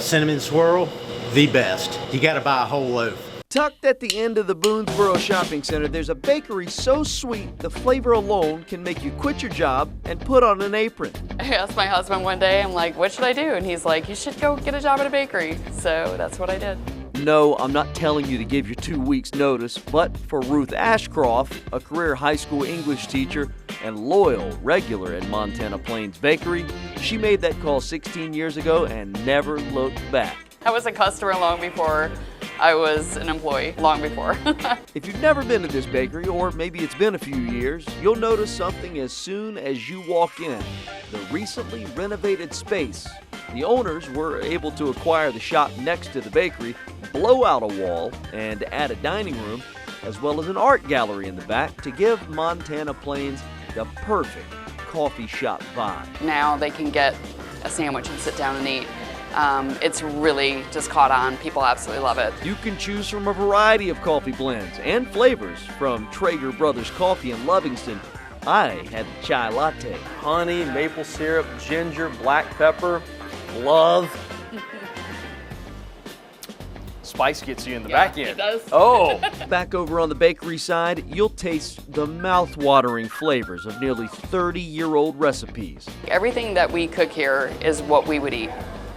Cinnamon swirl, the best. You gotta buy a whole loaf. Tucked at the end of the Boonesboro Shopping Center, there's a bakery so sweet the flavor alone can make you quit your job and put on an apron. I asked my husband one day, I'm like, what should I do? And he's like, you should go get a job at a bakery. So that's what I did. No, I'm not telling you to give your 2 weeks notice, but for Ruth Ashcroft, a career high school English teacher and loyal regular at Montana Plains Bakery, she made that call 16 years ago and never looked back. I was a customer long before I was an employee, long before. If you've never been to this bakery, or maybe it's been a few years, you'll notice something as soon as you walk in: the recently renovated space. The owners were able to acquire the shop next to the bakery, blow out a wall, and add a dining room, as well as an art gallery in the back to give Montana Plains the perfect coffee shop vibe. Now they can get a sandwich and sit down and eat. It's really just caught on. People absolutely love it. You can choose from a variety of coffee blends and flavors from Traeger Brothers Coffee in Lovingston. I had the chai latte. Honey, maple syrup, ginger, black pepper, love. Spice gets you in the back end. It does. Oh! Back over on the bakery side, you'll taste the mouth-watering flavors of nearly 30-year-old recipes. Everything that we cook here is what we would eat.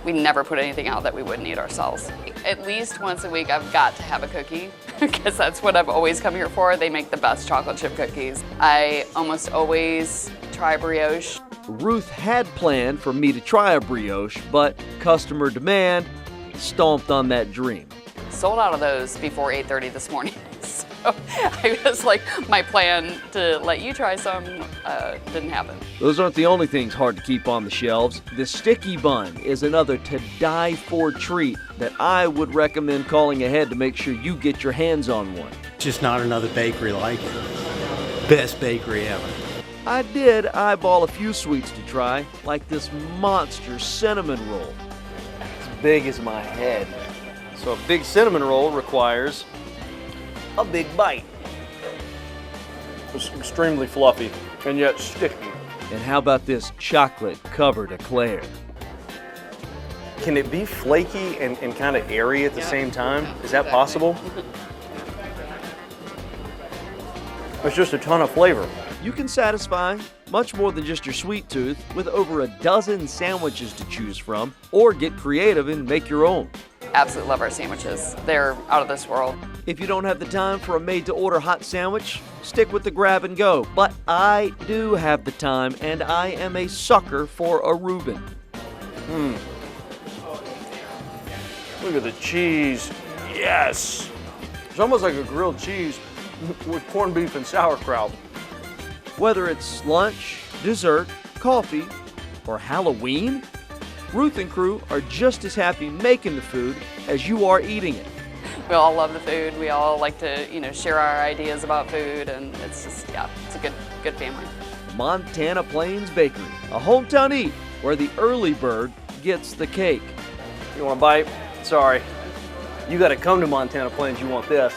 We never put anything out that we wouldn't eat ourselves. At least once a week I've got to have a cookie because that's what I've always come here for. They make the best chocolate chip cookies. I almost always try brioche. Ruth had planned for me to try a brioche, but customer demand stomped on that dream. Sold out of those before 8:30 this morning. So I was like, my plan to let you try some didn't happen. Those aren't the only things hard to keep on the shelves. The sticky bun is another to-die-for treat that I would recommend calling ahead to make sure you get your hands on one. Just not another bakery like it. Best bakery ever. I did eyeball a few sweets to try, like this monster cinnamon roll. As big as my head. So a big cinnamon roll requires a big bite. It's extremely fluffy and yet sticky. And how about this chocolate-covered eclair? Can it be flaky and kind of airy at the same time? Is that possible? It's just a ton of flavor. You can satisfy much more than just your sweet tooth with over a dozen sandwiches to choose from, or get creative and make your own. Absolutely love our sandwiches. They're out of this world. If you don't have the time for a made-to-order hot sandwich, stick with the grab and go. But I do have the time, and I am a sucker for a Reuben. Look at the cheese. Yes! It's almost like a grilled cheese with corned beef and sauerkraut. Whether it's lunch, dessert, coffee, or Halloween, Ruth and crew are just as happy making the food as you are eating it. We all love the food. We all like to, share our ideas about food, and it's just, it's a good family. Montana Plains Bakery, a hometown eat where the early bird gets the cake. You want a bite? Sorry. You gotta come to Montana Plains, you want this.